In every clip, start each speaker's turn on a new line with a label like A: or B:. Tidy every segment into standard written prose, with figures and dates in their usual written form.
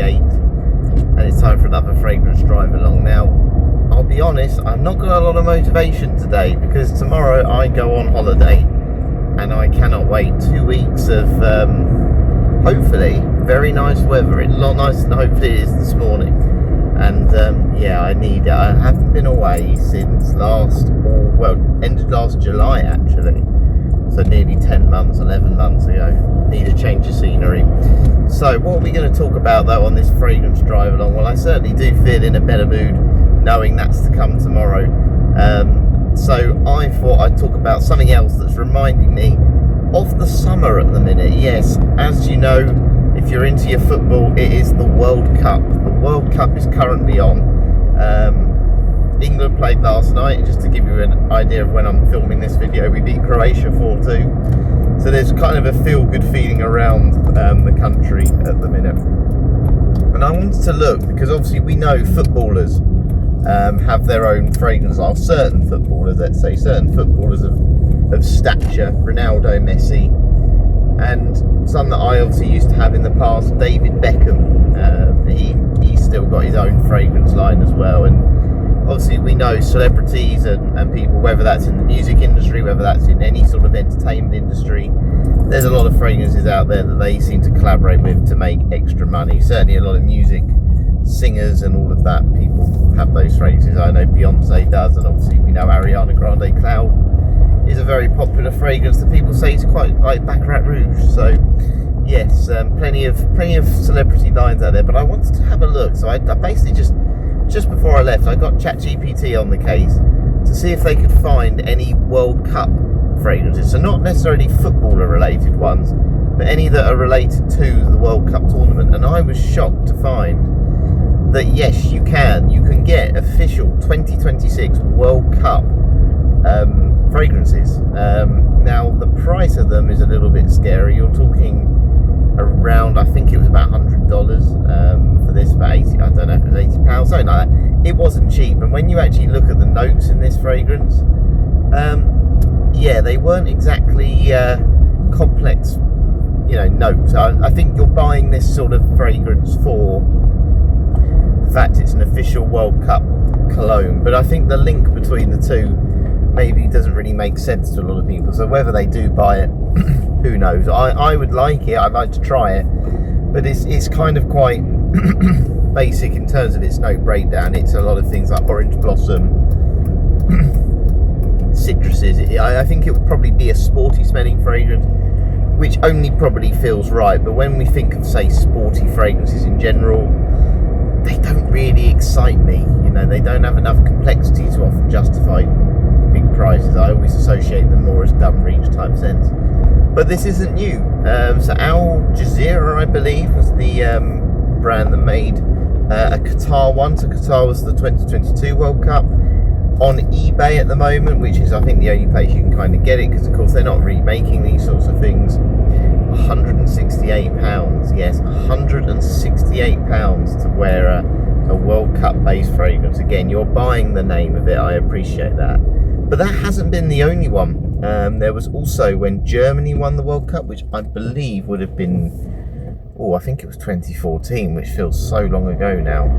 A: 28, and it's time for another fragrance drive along. Now, I'll be honest, I've not got a lot of motivation today because tomorrow I go on holiday and I cannot wait. 2 weeks of hopefully very nice weather. It's a lot nicer than hopefully it is this morning. And yeah, I need it. I haven't been away since end of last July actually. So nearly 10 months, 11 months ago. Need a change of scenery. So what are we going to talk about though on this fragrance drive along? Well, I certainly do feel in a better mood knowing that's to come tomorrow. So I thought I'd talk about something else that's reminding me of the summer at the minute. Yes, as you know, if you're into your football, it is the World Cup. The World Cup is currently on. England played last night. Just to give you an idea of when I'm filming this video, we beat Croatia 4-2. So there's kind of a feel-good feeling around the country at the minute. And I wanted to look, because obviously we know footballers have their own fragrance. Certain footballers, let's say, certain footballers of stature, Ronaldo, Messi, and some that I obviously used to have in the past, David Beckham. He's still got his own fragrance line as well. And obviously we know celebrities and people, whether that's in the music industry, whether that's in any sort of entertainment industry, there's a lot of fragrances out there that they seem to collaborate with to make extra money. Certainly a lot of music singers and all of that, people have those fragrances. I know Beyonce does, and obviously we know Ariana Grande Cloud is a very popular fragrance that people say is quite like Baccarat Rouge. So yes, plenty of celebrity lines out there, but I wanted to have a look. So I basically just before I left, I got ChatGPT on the case to see if they could find any World Cup fragrances. So not necessarily footballer related ones, but any that are related to the World Cup tournament. And I was shocked to find that yes, you can get official 2026 World Cup fragrances. Now the price of them is a little bit scary. You're talking around, I think it was about $100 for this, about 80, I don't know if it was £80, something like that. It wasn't cheap. And when you actually look at the notes in this fragrance, yeah, they weren't exactly complex, notes. I think you're buying this sort of fragrance for the fact it's an official World Cup cologne, but I think the link between the two maybe doesn't really make sense to a lot of people. So whether they do buy it, who knows. I would like it, I'd like to try it, but it's kind of quite basic in terms of its note breakdown. It's a lot of things like orange blossom, citruses. I think it would probably be a sporty smelling fragrance, which only probably feels right. But when we think of, say, sporty fragrances in general, they don't really excite me. They don't have enough complexity to often justify big prices. I always associate them more as dumb reach type scents. But this isn't new. So Al Jazeera, I believe, was the brand that made a Qatar one. So Qatar was the 2022 World Cup. On eBay at the moment, which is I think the only place you can kind of get it, because of course they're not remaking these sorts of things, £168. Yes, £168 to wear a World Cup based fragrance. Again, you're buying the name of it, I appreciate that. But that hasn't been the only one. There was also when Germany won the World Cup, which I believe would have been, I think it was 2014, which feels so long ago now.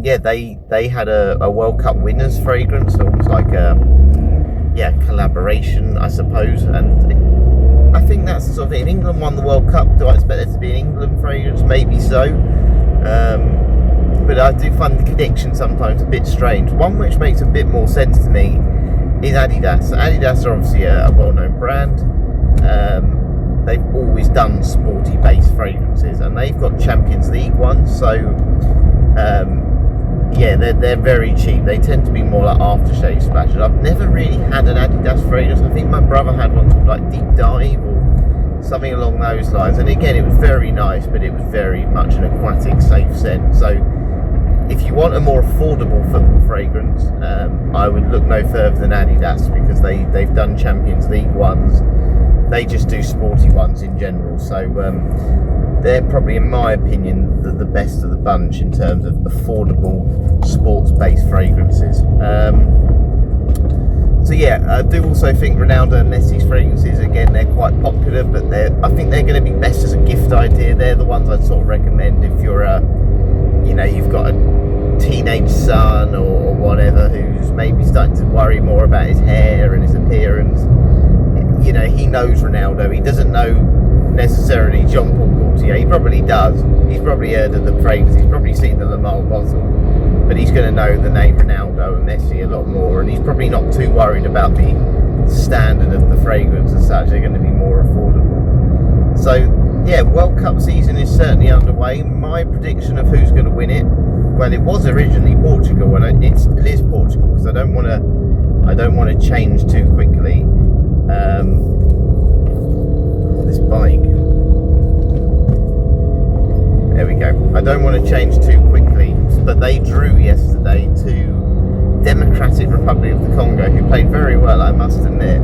A: Yeah, they had a World Cup winners fragrance, almost like a collaboration, I suppose. And I think that's the sort of thing. If England won the World Cup, do I expect there to be an England fragrance? Maybe so. But I do find the connection sometimes a bit strange. One which makes a bit more sense to me is Adidas. Adidas are obviously a well-known brand. They've always done sporty-based fragrances, and they've got Champions League ones. So, yeah, they're very cheap. They tend to be more like aftershave splashes. I've never really had an Adidas fragrance. I think my brother had one called like Deep Dive or something along those lines. And again, it was very nice, but it was very much an aquatic, safe scent. So, if you want a more affordable football fragrance, I would look no further than Adidas, because they've done Champions League ones. They just do sporty ones in general. So they're probably, in my opinion, the best of the bunch in terms of affordable sports-based fragrances. So yeah, I do also think Ronaldo and Messi's fragrances, again, they're quite popular, but I think they're going to be best as a gift gift idea. They're the ones I'd sort of recommend if you're you've got a teenage son or whatever who's maybe starting to worry more about his hair and his appearance. He knows Ronaldo. He doesn't know necessarily Jean-Paul Gaultier. He probably does. He's probably heard of the fragrance. He's probably seen the Le Male bottle. But he's going to know the name Ronaldo and Messi a lot more. And he's probably not too worried about the standard of the fragrance as such. They're going to be more affordable. So, yeah, World Cup season is certainly underway. My prediction of who's going to win it, well, it was originally Portugal, and it still is Portugal, because I don't want to change too quickly. This bike. There we go. I don't want to change too quickly, but they drew yesterday to Democratic Republic of the Congo, who played very well, I must admit.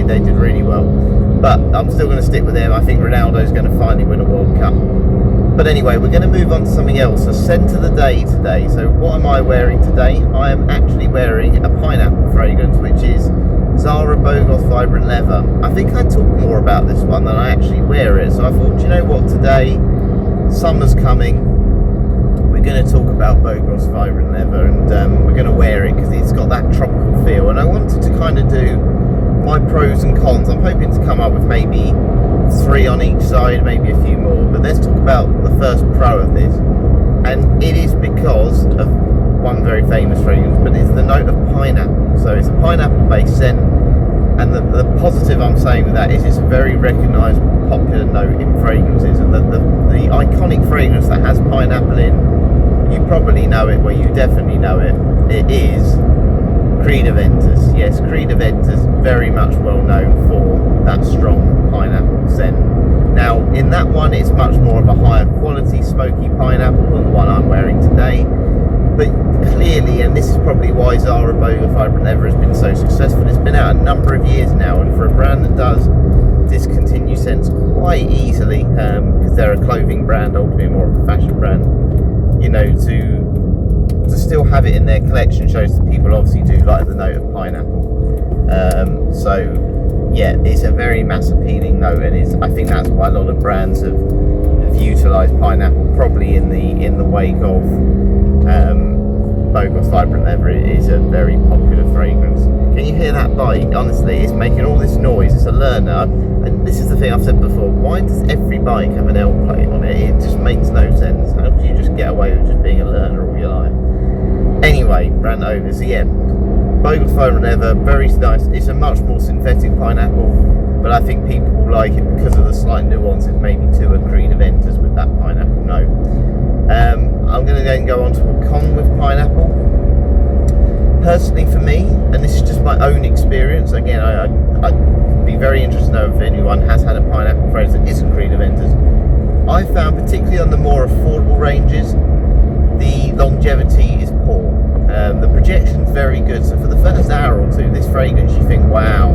A: They did really well. But I'm still going to stick with them. I think Ronaldo's going to finally win a World Cup. But anyway, we're going to move on to something else. A scent of the day today. So what am I wearing today? I am actually wearing a pineapple fragrance, which is Zara Bogoth Vibrant Leather. I think I talk more about this one than I actually wear it. So I thought, you know what, today, summer's coming. We're going to talk about Bogoth Vibrant Leather, and we're going to wear it because it's got that tropical feel. And I wanted to kind of do my pros and cons. I'm hoping to come up with maybe 3 on each side, maybe a few more, but let's talk about the first pro of this, and it is because of one very famous fragrance, but it's the note of pineapple. So it's a pineapple based scent, and the positive I'm saying with that is it's a very recognisable popular note in fragrances, and the iconic fragrance that has pineapple in, you probably know it, well, you definitely know it, it is Creed Aventus. Yes, Creed Aventus, very much well known for that strong pineapple scent. Now, in that one, it's much more of a higher quality smoky pineapple than the one I'm wearing today. But clearly, and this is probably why Zara Bogoth Vibrant Leather has been so successful, it's been out a number of years now, and for a brand that does discontinue scents quite easily, because they're a clothing brand, ultimately more of a fashion brand, to still have it in their collection shows that people obviously do like the note of pineapple. So yeah, it's a very mass appealing note, and I think that's why a lot of brands have utilised pineapple, probably in the wake of Bogoth Vibrant Leather. It is a very popular fragrance. Can you hear that bike? Honestly, it's making all this noise. It's a learner, and this is the thing I've said before, why does every bike have an L plate on it? It just makes no sense. How do you just get away with just being a learner all your life? Anyway, rant over. So yeah, Bogoth Vibrant Leather, very nice. It's a much more synthetic pineapple, but I think people will like it because of the slight nuances maybe to a Creed Aventus with that pineapple note. I'm going to then go on to a con with pineapple. Personally for me, and this is just my own experience, again, I'd be very interested to know if anyone has had a pineapple fragrance that isn't Creed Aventus. I found, particularly on the more affordable ranges, the longevity is poor. The projection's very good, so for the first hour or two, this fragrance, you think, wow,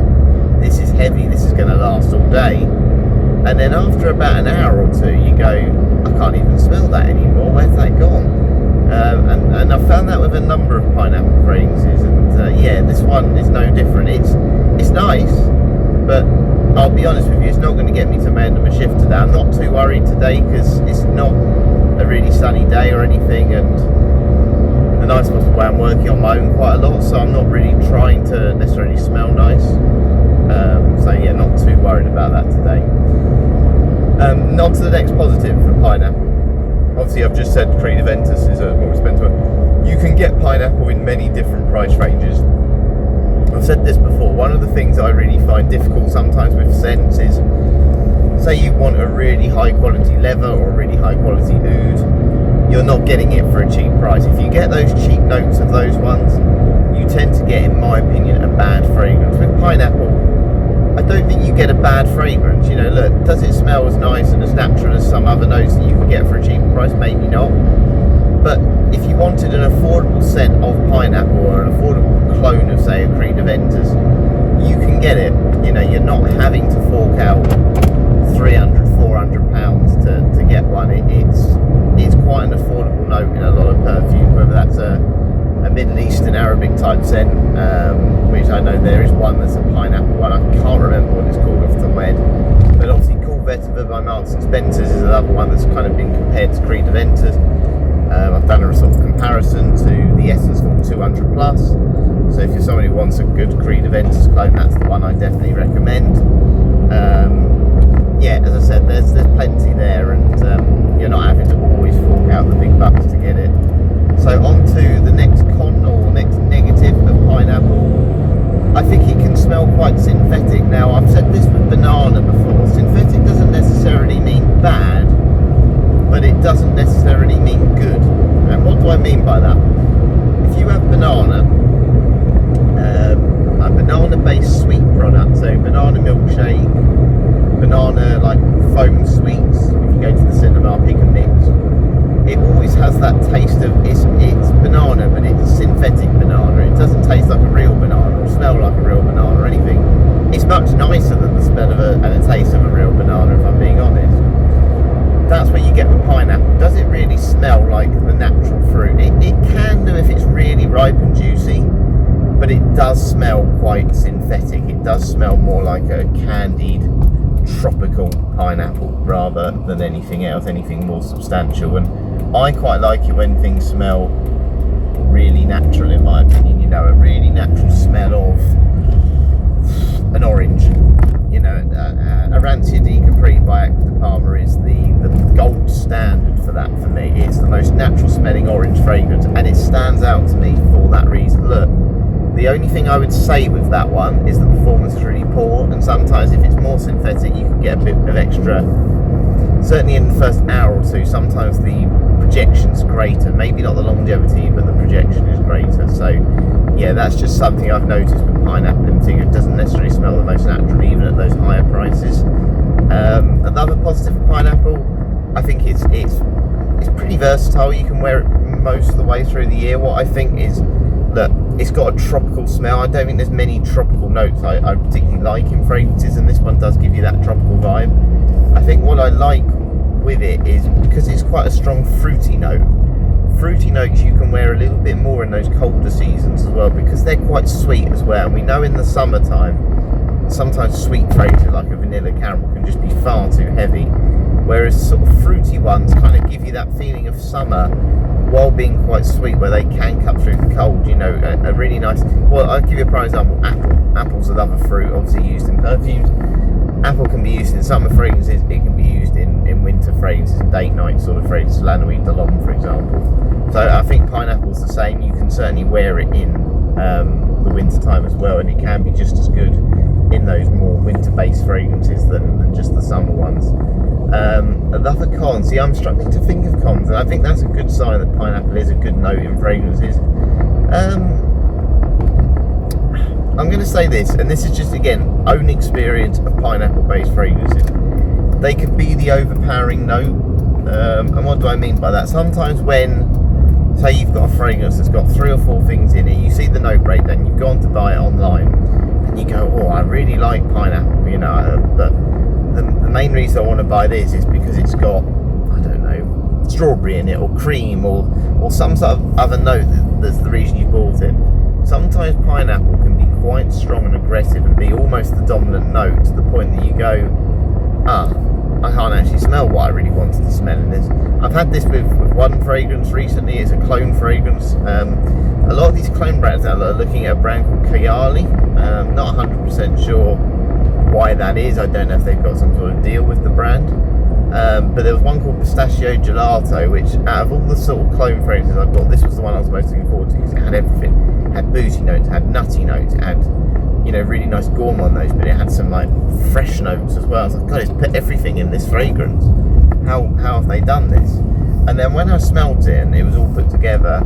A: this is heavy, this is going to last all day. And then after about an hour or two, you go, I can't even smell that anymore, where's that gone? And I've found that with a number of pineapple fragrances, and yeah, this one is no different. It's nice, but I'll be honest with you, it's not going to get me to my end of my shift today. I'm not too worried today because it's not a really sunny day or anything, and the nice part is I'm working on my own quite a lot, so I'm not really trying to necessarily smell nice. So yeah, not too worried about that today. On to the next positive for pineapple. Obviously, I've just said Creed Aventus is a more expensive one. You can get pineapple in many different price ranges. I've said this before, one of the things I really find difficult sometimes with scents is, say you want a really high quality leather or a really high quality oud, you're not getting it for a cheap price. If you get those cheap notes of those ones, you tend to get, in my opinion, a bad fragrance. With pineapple, I don't think you get a bad fragrance. Look, does it smell as nice and as natural as some other notes that you can get for a cheaper price? Maybe not. But if you wanted an affordable scent of pineapple or an affordable clone of, say, a Creed Aventus, you can get it. You're not having to fork out £300-400 to get one. It's quite an affordable note in a lot of perfume, whether that's a Middle Eastern Arabic type scent, which I know there is one that's a pineapple one. I can't remember what it's called off the top of my head, but obviously Cool Vetiver by Marc Marks and Spencer's is another one that's kind of been compared to Creed Aventus. I've done a sort of comparison to the Essence Form 200 Plus. So if you're somebody who wants a good Creed Aventus clone, that's the one I definitely recommend. Yeah, as I said, there's plenty there, and you're not having to always fork out the big bucks to get it. So on to the next con or next negative of pineapple. I think it can smell quite synthetic. Now, I've said this with banana before. Synthetic doesn't necessarily mean bad, but it doesn't necessarily mean good. And what do I mean by that? If you have banana, a banana-based sweet product, so banana milkshake, banana like foam sweets, if you go to the cinema, pick and mix, it always has that taste of it's banana, but it's synthetic banana. It doesn't taste like a real banana or smell like a real banana or anything. It's much nicer than the smell of and the taste of a real banana, if I'm being honest. That's what you get with pineapple. Does it really smell like the natural fruit? It can do if it's really ripe and juicy, but it does smell quite synthetic. It does smell more like a candied tropical pineapple rather than anything else, anything more substantial. And I quite like it when things smell really natural, in my opinion. You know, a really natural smell of an orange. You know, Arancia di Capri by Acqua di Parma is the gold standard for that for me. It's the most natural smelling orange fragrance, and it stands out to me for that reason. Look, the only thing I would say with that one is the performance is really poor, and sometimes if it's more synthetic you can get a bit of extra. Certainly in the first hour or two, sometimes the projection's greater. Maybe not the longevity, but the projection is greater. So yeah, that's just something I've noticed with pineapple in particular. It doesn't necessarily smell the most natural, even at those higher prices. Another positive for pineapple, I think it's pretty versatile. You can wear it most of the way through the year. What I think is that it's got a tropical smell. I don't think there's many tropical notes I particularly like in fragrances, and this one does give you that tropical vibe. I think what I like with it is because it's quite a strong fruity note. Fruity notes you can wear a little bit more in those colder seasons as well, because they're quite sweet as well. And we know in the summertime, sometimes sweet fragrances like a vanilla caramel can just be far too heavy. Whereas sort of fruity ones kind of give you that feeling of summer while being quite sweet, where they can cut through the cold. You know, a really nice, well, I'll give you a prime example. Apple's another fruit obviously used in perfumes. Apple can be used in summer fragrances, it can be used in winter fragrances, date night sort of fragrances, La Nuit de l'Homme, for example. So I think pineapple's the same. You can certainly wear it in the winter time as well, and it can be just as good in those more winter-based fragrances than just the summer ones. Another con, see, I'm struggling to think of cons, and I think that's a good sign that pineapple is a good note in fragrances. I'm going to say this, and this is just, again, own experience of pineapple-based fragrances. They could be the overpowering note, and what do I mean by that? Sometimes when, say you've got a fragrance that's got 3 or 4 things in it, you see the note breakdown, you've gone to buy it online, and you go, oh, I really like pineapple, you know, but the main reason I want to buy this is because it's got, I don't know, strawberry in it, or cream, or some sort of other note that's the reason you bought it. Sometimes pineapple can be quite strong and aggressive and be almost the dominant note, to the point that you go, I can't actually smell what I really wanted to smell in this. I've had this with one fragrance recently. It's a clone fragrance. A lot of these clone brands out there are looking at a brand called Kayali. Not 100% sure why that is. I don't know if they've got some sort of deal with the brand. But there was one called Pistachio Gelato, which out of all the sort of clone fragrances I've got, this was the one I was most looking forward to, because it had everything. It had boozy notes, it had nutty notes, it had, you know, really nice gourmand notes, but it had some like fresh notes as well. I was like, God, it's put everything in this fragrance. How have they done this? And then when I smelled it and it was all put together,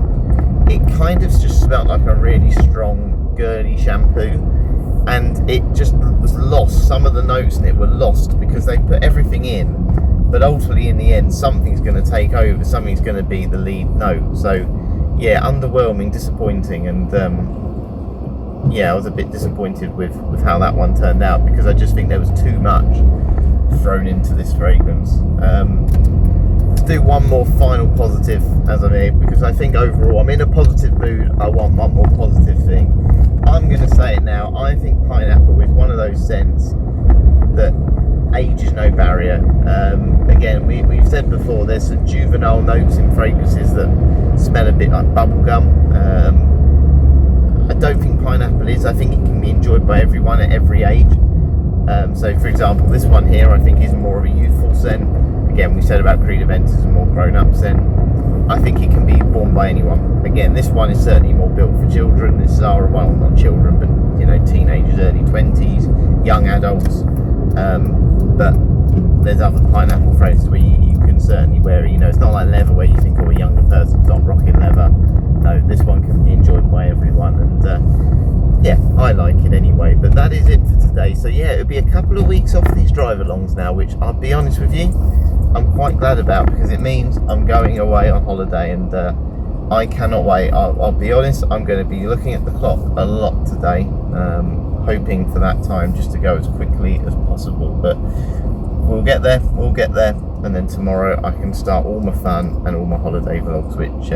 A: it kind of just smelled like a really strong, girly shampoo. And it just was lost. Some of the notes in it were lost because they put everything in, but ultimately in the end something's going to take over, something's going to be the lead note. So yeah, underwhelming, disappointing, and yeah, I was a bit disappointed with how that one turned out, because I just think there was too much thrown into this fragrance. Let's do one more final positive as I'm here, because I think overall I'm in a positive mood. I want one more positive thing. I'm going to say it now. I think pineapple is one of those scents that age is no barrier. area. Again, we've said before, there's some juvenile notes in fragrances that smell a bit like bubblegum. I don't think pineapple is. I think it can be enjoyed by everyone at every age. So for example, this one here I think is more of a youthful scent. Again, we said about Creed Aventus is a more grown-up scent. I think it can be worn by anyone. Again, this one is certainly more built for children. This Zara one, well, not children, but you know, teenagers, early 20s, young adults. But there's other pineapple fragrances where you can certainly wear it. You know, it's not like leather where you think, oh, a younger person's not rocking leather. No, this one can be enjoyed by everyone, and yeah, I like it anyway. But that is it for today. So yeah, it'll be a couple of weeks off these drive-alongs now, which I'll be honest with you, I'm quite glad about, because it means I'm going away on holiday, and I cannot wait. I'll be honest, I'm going to be looking at the clock a lot today, hoping for that time just to go as quickly as possible. But we'll get there, and then tomorrow I can start all my fun and all my holiday vlogs, which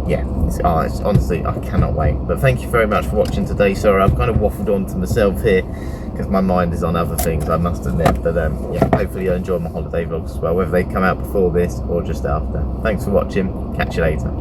A: yeah, it's honestly, I cannot wait. But thank you very much for watching today. Sorry, I've kind of waffled on to myself here because my mind is on other things, I must admit. But yeah, hopefully you'll enjoy my holiday vlogs as well, whether they come out before this or just after. Thanks for watching, catch you later.